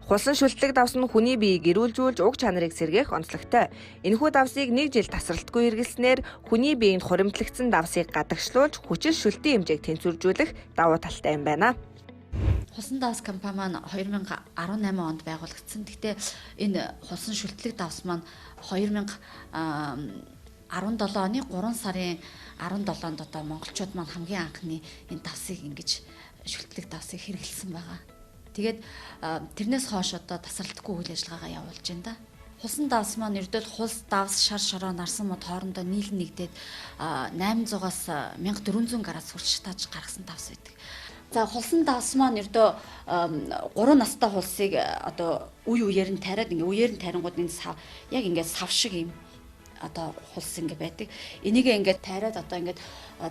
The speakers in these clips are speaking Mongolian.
Хулсан шүлтлэг давс нь хүний биеийг эрүүлжүүлж уг чанарыг сэргээх онцлогтой. Энэхүү давсыг 1 жил тасралтгүй хэрэглэснээр хүний биеинд хуримтлагдсан давсыг гадагшлуулж хүчил шүлтийн хэмжээг тэнцвэржүүлэх давуу талтай юм байна. Хулсан давс компани маань 2018 онд байгуулагдсан. Гэхдээ энэ хулсан шүлтлэг давс маань 2017 оны 3 сарын 17-нд одоо монголчууд маань хамгийн анхны энэ давсыг ингэж шүлтлэг давсыг хэрэглэсэн байгаа. Тэгээд тэрнээс хойш одоо тасралтгүй үйл ажиллагаагаа явуулж байна да. Хулсан давс маань ердөө хулс, давс, шар шороо, нарсан мод хоорондоо нийлнэгдээд 800-аас 1400 градус хүрч шатааж гаргасан давс байдаг. За хулсан давс маань ердөө 3 настай хулсыг одоо үеэр нь тариад ингээ үеэр нь тарингууд энэ сав яг ингээ сав шиг юм одоо хулс ингээ байдаг. Энийг ингээ тайраад одоо ингээ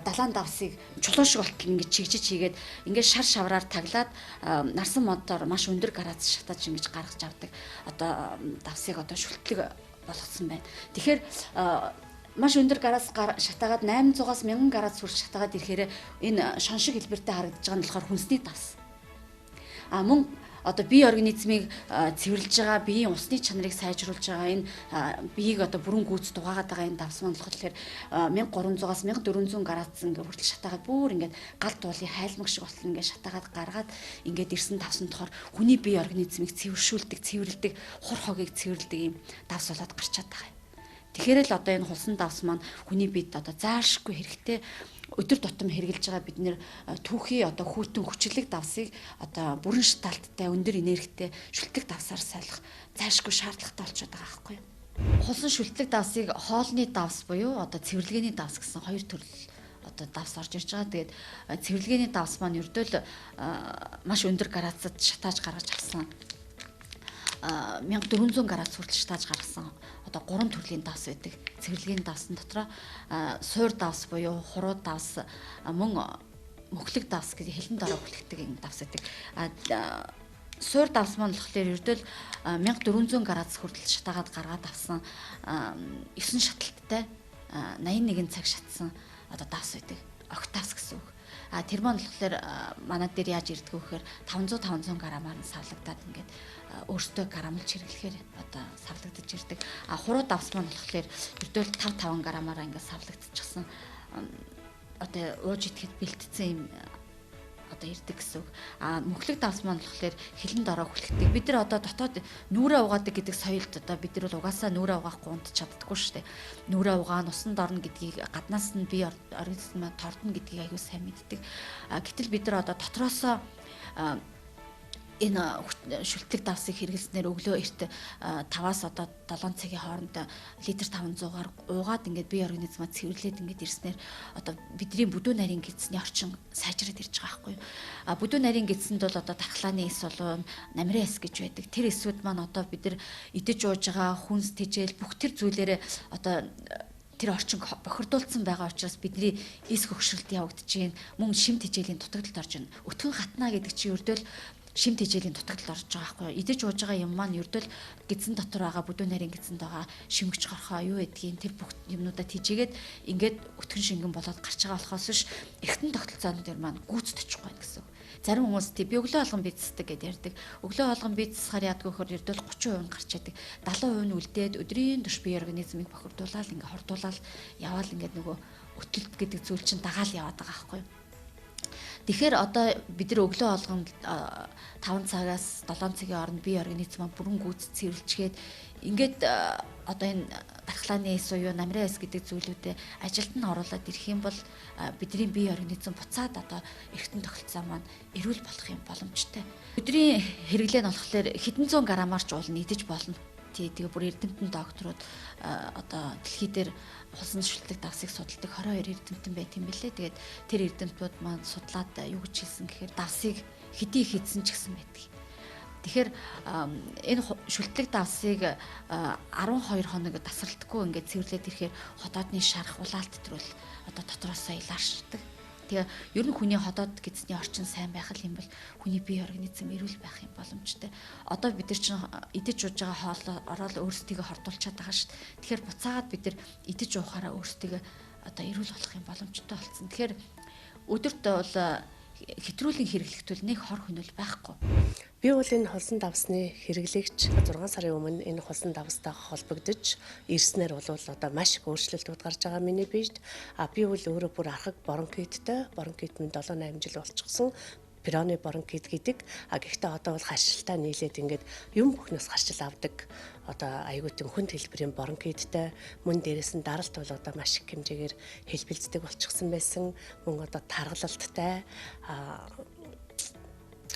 далайн давсыг чулуу шиг болтол ингээ чигжиж хийгээд ингээ шар шавраар таглаад нарсан модоор маш өндөр градус шатааж ингээ гаргаж авдаг. Одоо давсыг одоо шүлтлэг болгосон байна. Тэгэхээр маш өндөр градус шатаагаад 800-аас 1000 градус хүрч шатаагаад ирэхээр энэ шон шиг хэлбэртэй харагдаж байгаа нь болохоор хүнсний давс. Мөн одоо бие организмыг цэвэрлж байгаа, биеийн усны чанарыг сайжруулж байгаа энэ биеийг одоо бүрэн гүйц дугаагаад байгаа энэ давс маань болохоор 1300-аас 1400 градус ингээ хүртэл шатаагаад бүр ингээ гал дуулын хайлмаг шиг болтол ингээ шатаагаад гаргаад ингээд ирсэн давс нь болохоор хүний бие организмыг цэвэршүүлдэг, цэвэрлдэг, хур хогийг цэвэрлдэг ийм давс болоод гарч чаддаг. Тэгэхээр л одоо энэ хулсан давс маань хүний биед одоо заашгүй хэрэгтэй өдөр тутам хэрглэж байгаа бид нэр түүхий одоо хүүтэн хүчлэг давсыг одоо бүрэн шаталттай өндөр энергитэй шүлтлэг давсаар солих зайлшгүй шаардлагатай болчиход байгаа байхгүй юу. Хулсан шүлтлэг давсыг хоолны давс буюу одоо цэвэрлэгээний давс гэсэн хоёр төрөл одоо давс орж ирж байгаа. Тэгээд цэвэрлэгээний давс маань ердөө л маш өндөр градусад шатааж гаргаж авсан 1400 градус хүртэл шатааж гаргасан одоо 3 төрлийн давс байдаг. Цэвэрлэгээний давсан дотроо суур давс буюу хуруу давс, мөн мөхлөг давс гэж хэлэн дороо хүлэгдэг юм давс байдаг. Суур давс маань болохоор ердөө л 1400 градус хүртэл шатаагаад гаргаад авсан 9 шаталттай 81 цаг шатсан одоо давс байдаг. Огт давс гэсэн үг. Тэр маань болохоор манай дээр яаж ирдэг вэ гэхээр 500 грамаар нь савлагдаад ингээд өөртөө грамлж хэрэглэхээр одоо савлагдаж ирдэг. Хуруу давс маань болохоор ердөө 5 грамаар ингээд савлагдчихсан одоо ууж идэхэд бэлтцсэн юм одоо ирдэг гэсэн үг. Мөхлөг давс маань болохоор хилэн дороо хүлэгдэг. Бид нар одоо дотоод нүүрээ угаадаг гэдэг соёлд одоо бид нар бол угаасаа нүүрээ угаахгүй унтч чаддаггүй шүү дээ. Нүүрээ угаана, усан дорно гэдгийг гаднаас нь бие организм тордно гэдгийг аягүй сайн мэддэг. Гэтэл бид нар одоо дотроосоо энэ шүлтлэг давсыг хэрэглэснээр өглөө эрт 5-аас одоо 7 цагийн хооронд литр 500-аар уугаад ингээд бие организмаа цэвэрлээд ингээд ирснээр одоо бидний бүдүүн нарийн гидсний орчин сайжраад ирж байгаа байхгүй юу. Бүдүүн нарийн гидсэнд бол одоо тархлааны эс болон намрын эс гэж байдаг. Тэр эсүүд маань одоо бид нар идэж ууж байгаа хүнс тэжээл бүх тэр зүйлээрээ одоо тэр орчин бохирдуулсан байгаа учраас бидний эс хөгшрөлт явагдаж байна. Мөн шим тэжээлийн дутагдалд орж байна. Өтгөн хатнаа гэдэг чинь ердөө л шим тэжээлийн дутагдал орж байгаа байхгүй юу. Идэж ууж байгаа юм маань ердөө л гидсэн дотор байгаа бүдүүн нарийн гидсэнд байгаа шимгч горхоо юу гэдгийг тэр бүх юмнуудаа тэжээгээд ингээд өтгөн шингэн болоод гарч байгаа болохоос биш эргэтэн тогтолцооны дээр маань гүйцэд очихгүй байх гэсэн. Зарим хүмүүс би өглөө болгон бицсдэг гэдээ ярьдаг. Өглөө болгон бицсахаар яадаг вөхөр ердөө л 30% гарч яадаг. 70% нь үлдээд өдрийн турш бие организмыг бохирдуулаад ингээд хордуулаад яваал ингээд нөгөө өтөлт гэдэг зүйл чинь дагаал яваад байгаа байхгүй юу. Тэгэхээр одоо бид нар өглөө болгон 5 цагаас 7 цагийн хооронд бие организмаа бүрэн гүйц цэвэрлжгээд ингээд одоо энэ дархлааны эс буюу намрын эс гэдэг зүйлүүдэд ажилд нь оруулаад ирэх юм бол бидний бие организм буцаад одоо эргэтэн тогтолцоо маань эрүүл болох юм боломжтой. Өдрийн хэрэглээ нь болохоор хэдэн зуун грамаар ч уулна идэж болно. Тэгээ бүр эрдэмтэн докторууд одоо дэлхий дээр хулсан шүлтлэг давсыг судалдаг 22 эрдэмтэн байт юм билээ. Тэгээд тэр эрдэмтнүүд маань судлаад юу гэж хэлсэн гэхээр давсыг хэдий хийдсэн ч гэсэн байдаг. Тэгэхээр энэ шүлтлэг давсыг 12 хоног тасралтгүй ингээд цэвэрлээд ирэхээр хотоодны шарах улаалт төрөл одоо дотроосоо илааршдаг. Тэгээ ер нь хүний ходоод гидсний орчин сайн байх юм бол хүний бие организм эрүүл байх юм боломжтой. Одоо бид нар чинь идэж ууж байгаа хоол ороод өөрсдийгөө хордуулчихад байгаа шүү дээ. Тэгэхээр буцаагаад бид нар идэж уухаараа өөрсдийгөө одоо эрүүл болох юм боломжтой болсон. Тэгэхээр өдөрт бол хэтрүүлэн хэрэглэхдээ нэг хор хөнөөл байхгүй. Би бол энэ холсон давсны хэрэглэгч 6 сарын өмнө энэ холсон давстайгаа холбогдож ирснээр бол одоо маш их өөрчлөлтүүд гарч байгаа миний бишд. Би бол өөрөө бүр архаг бронхиттай, бронхит минь 7-8 жил болчихсон. Пироны бронхит гэдэг. Гэхдээ одоо бол харшилтаа нийлээд ингээд юм бүхнээс харшил авдаг. Одоо айгүй тийм хүнд хэлбэрийн бронхиттай, мөн дээрээс нь даралт бол одоо маш их хэмжээгээр хэлбэлцдэг болчихсон байсан. Мөн одоо таргалалттай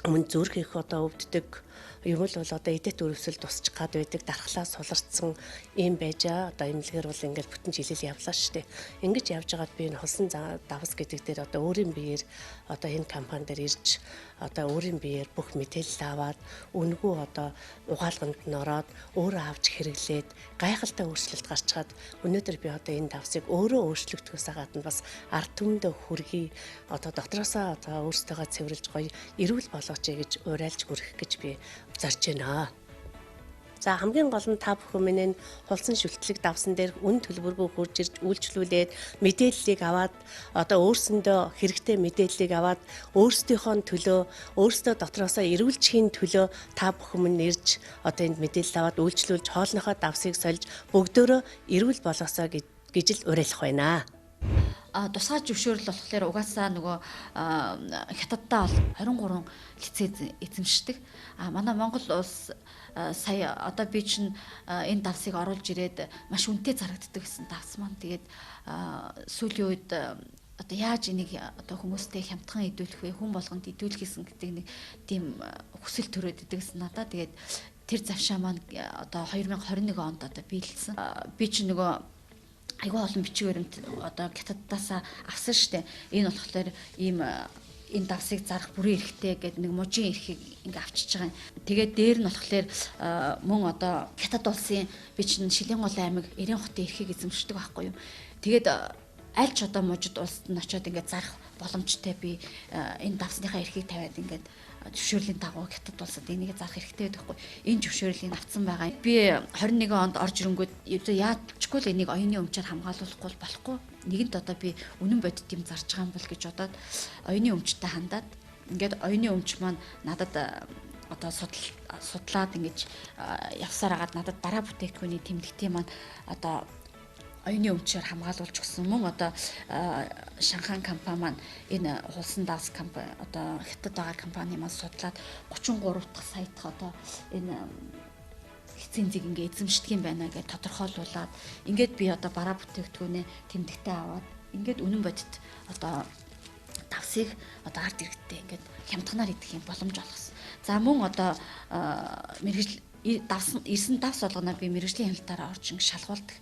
мөн зүрх их одоо өвддөг юм л бол одоо эдэт өрөвсөл тусчих гад байдаг, дархлаа суларцсан юм байжаа. Одоо имлэгээр бол ингээд бүтэн жилэл явлаа шүү дээ. Ингэж явж байгаад би энэ холсон давс гэдэг дээр одоо өөрийн биеэр одоо энэ компани дээр ирж одоо өөрийн биеэр бүх мэдээлэл аваад үнгүү одоо угаалганд нь ороод өөрөө авч хэрэглээд гайхалтай өөрчлөлт гарч чад өнөөдөр би одоо энэ давсыг өөрөө өөрчлөгдөхөөс гадна бас ард түмэндээ хүргэе. Одоо доктороосоо одоо өөрсдөө цэвэрлж гоё эрүүл болооч гэж уриалж хүрэх гэж би зарж байна. За хамгийн гол нь та бүхэн минь холсон шүлтлэг давсан дээр үн төлбөргүй хурж ирж үйлчлүүлээд мэдээллийг аваад одоо өөрсөндөө хэрэгтэй мэдээллийг аваад өөрсдийнхөө төлөө өөрсдөө дотроосоо эрүүлжихийн төлөө та бүхэн минь ирж одоо энд мэдээлэл аваад үйлчлүүлж хоолныхоо давсыг сольж бүгдөө эрүүл болоосоо гэж л уриалах байна. Тусгай зөвшөөрөл болохоор угаасаа нөгөө хятадтай бол 23 лиценз эзэмшдэг. Манай Монгол улс сая одоо би чинь энэ давсыг оруулж ирээд маш үнэтэй зарагддаг гэсэн давс маань. Тэгээд сүүлийн үед одоо яаж энийг одоо хүмүүстэй хямдхан идэвхэх вэ? Хүн болгонд идэвхэх гэсэн гэдэг нэг тийм хүсэл төрөөд идэгсэн надад. Тэгээд тэр завшаа маань одоо 2021 онд одоо биелсэн. Би чинь нөгөө айгүй олон бичиг баримт одоо хятадтаас авсан штэ. Энэ болохоор ийм энэ давсыг зарах бүрэн эрхтэй гэдэг нэг мужийн эрхийг ингээ авчиж байгаа. Тэгээд дээр нь болохоор мөн одоо хятад улсын би чинь Шилэнгол аймаг Эрийн хотын эрхийг эзэмшдэг байхгүй юу. Тэгээд аль ч одоо мужид улсад нь очиод ингээ зарах боломжтой би энэ давсныхаа эрхийг тавиад ингээ зөвшөөрлийн дагуу хятад улсад энийг зарах хэрэгтэй байдаг хгүй. Энэ зөвшөөрлийг авсан байгаа. Би 21 онд орж ирэнгүүт яачгүй л энийг оюуны өмчөөр хамгаалуулахгүй болохгүй. Нэгэнт одоо би үнэн бодит юм зарж байгаа юм бол гэж бодоод оюуны өмчтэй хандаад ингээд оюуны өмч маань надад одоо судлаад ингэж явсаар агаад надад дараа бүтээгдэхүүний тэмдэгтийн маань одоо оюуны өмчөөр хамгаалуулж өгсөн. Мөн одоо Шанхай компани маань энэ хулсан давс компани одоо хятад байгаа компани маань судлаад 33 дахь саятх одоо энэ лицензийг ингээ эзэмшдэг юм байна гэж тодорхойлуулаад ингээд би одоо бараа бүтээгдэхүүнээ тэмдэгтээ аваад ингээд үнэн бодит одоо давсыг одоо ард иргэдтэй ингээд хямдганаар идэх юм боломж олгосон. За мөн одоо мэрэгжил ирсэн давс болгоноор би мэрэгжлийн хяналтаараа орж ингээ шалгуулдаг.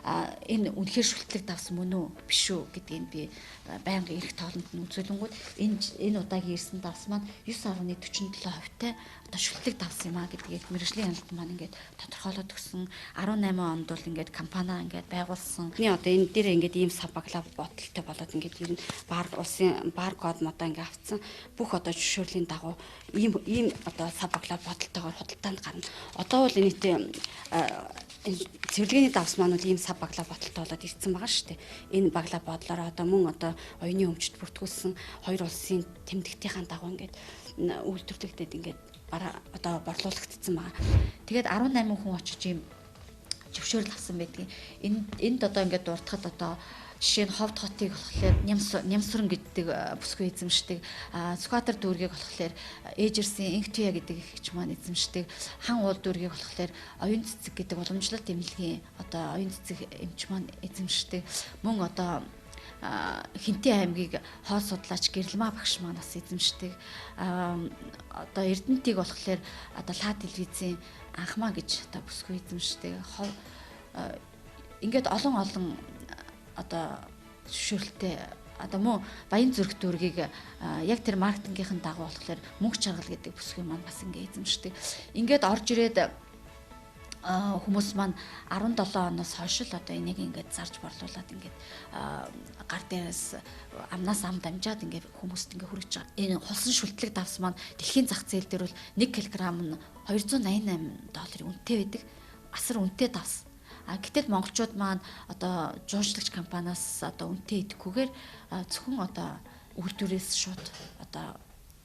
Энэ үнэхээр шүлтлэг давс мөн үү биш үү гэдгийг би байнга эрх тоолонд нь үзүүлэнгүүд энэ удаагийн ирсэн давс маань 9.47% одоо шүлтлэг давс юм а гэдгийг мэрэгжлийн хяналт маань ингээд тодорхойлоод өгсөн. 18 онд бол ингээд компани ингээд байгуулсан. Одоо энэ дээр ингээд ийм сабаглав бодолтой болоод ингээд ер нь улсын код модоо ингээд авцсан. Бүх одоо зөвшөөрлийн дагуу ийм одоо сабаглав бодолтойгоор худалдаанд гарна. Одоо бол нийт цэвэрлэгээний давс маань бол ийм сав баглаа бодолтой болоод ирсэн байгаа шүү дээ. Энэ баглаа бодлоор одоо мөн одоо оюуны өмчт бүртгүүлсэн хоёр улсын тэмдэгтийн дагуу ингээд үйлдвэрлэгдээд ингээд бараа одоо борлуулагдсан байгаа. Тэгээд 18 хүн очиж ийм зөвшөөрөл авсан байдгийг. Энд одоо ингээд дуртахад одоо жишээ нь Ховд хотыг болохоор Нямсран гэдэг бүсгүй эзэмшдэг. Скватер дүүргийг болохоор Ээжерсийн Инктуя гэдэг ихч маань эзэмшдэг. Хан уул дүүргийг болохоор оюун цэцэг гэдэг уламжлалт эмнэлгийн одоо оюун цэцэг эмч маань эзэмшдэг. Мөн одоо Хинтээ аймгийг хоол судлаач Гэрлмаа багш маань бас эзэмшдэг. Одоо Эрдэнэтийг болохоор одоо Лаа телевизийн анхмаа гэж одоо бүсгүй эзэмшдэг. Ингээд олон одоо зөвшөөрөлтэй одоо мөн Баян зүрх дүүргийг яг тэр маркетингийнхэн дагуу болохоор мөнх чаргал гэдэг бүсгүй маань бас ингээ эзэмшдэг. Ингээд орж ирээд хүмүүс маань 17 оноос хойш л одоо энийг ингээд зарж борлуулад ингээд гар дээрээс амнаас ам дамжаад ингээд хүмүүст ингээд хүргэж байгаа. Энэ холсон шүлтлэг давс маань дэлхийн зах зээл дээр бол 1 кг нь $288 үнэтэй байдаг. Асар үнэтэй давс. Гэтэл монголчууд маань одоо жуужлагч компаниас одоо үнэтэй идэхгүйгээр зөвхөн одоо үйлдвэрээс шууд одоо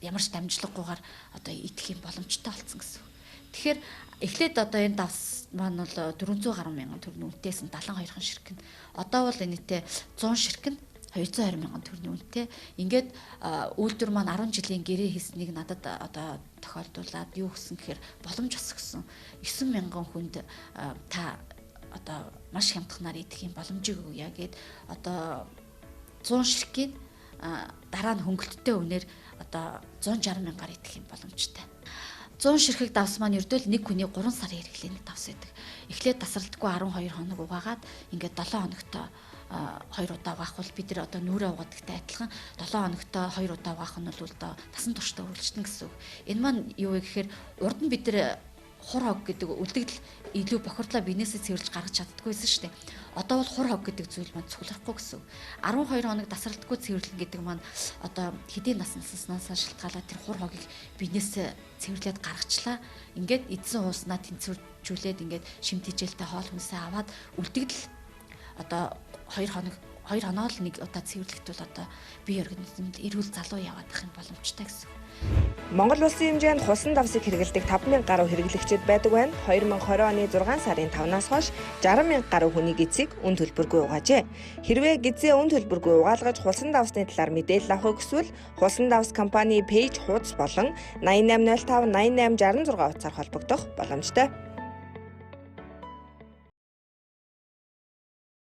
ямар ч дамжлаггүйгээр одоо идэх юм боломжтой болсон гэсэн. Тэгэхээр эхлээд одоо энэ давс маань бол 400 гаруй мянган төгрөгийн үнэтэйсэн 72хан ширхэг нь. Одоо бол энэтэй 100 ширхэг нь 220 мянган төгрөгийн үнэтэй. Ингээд үйлдвэр маань 10 жилийн гэрээ хийснийг надад одоо тохиолдуулаад юу гэсэн гэхээр боломж өсгсөн. 9 мянган хүнд та одоо маш хямдханаар идэх юм боломжийг өгье гэд одоо 100 ширхгийг дараа нь хөнгөлөлттэй үнээр одоо 160 мянгаар идэх юм боломжтой. 100 ширхэг давс маань ердөө л нэг хүний 3 сарын хэрэглээ нэг давс байдаг. Эхлээд тасралтгүй 12 хоног угаагаад ингээд 7 хоногтой 2 удаа угаах бол бид нар одоо нүрээ угаадагтай адилхан 7 хоногтой 2 удаа угаах нь бол одоо тасан турштай үргэлжлэнэ гэсэн үг. Энэ маань юу вэ гэхээр урд нь бид нар хур хог гэдэг үлдэгдэл илүү бохирдлоо биенээсээ цэвэрлж гаргаж чаддаггүйсэн шүү дээ. Одоо бол хур хог гэдэг зүйл маань цуглахгүй гэсэн. 12 хоног тасралтгүй цэвэрлэн гэдэг маань одоо хэдийн наснаснаас шалтгаалаад тэр хур хогийг биенээсээ цэвэрлээд гаргачлаа. Ингээд эдсэн ууснаа тэнцвэржүүлээд ингээд шимт хижээлтэй хоол хүнсээ аваад үлдэгдэл одоо 2 хоноо л нэг удаа цэвэрлэхдээ одоо бие организмд эрүүл залуу яваад ах юм боломжтой гэсэн. Монгол улсын хэмжээнд хусан давсыг хэрэглэдэг 5,000 гаруй хэрэглэгчид байдаг байна. 2020 оны 6 сарын 5-наас хойш 60,000 гаруй хүний гизийг үн төлбөргүй угаажээ. Хэрвээ гизээ үн төлбөргүй угаалгаж хусан давсны талаар мэдээлэл авахыг хүсвэл хусан давс компани пэйж хуудас болон 8805 8866 утсаар холбогдох боломжтой.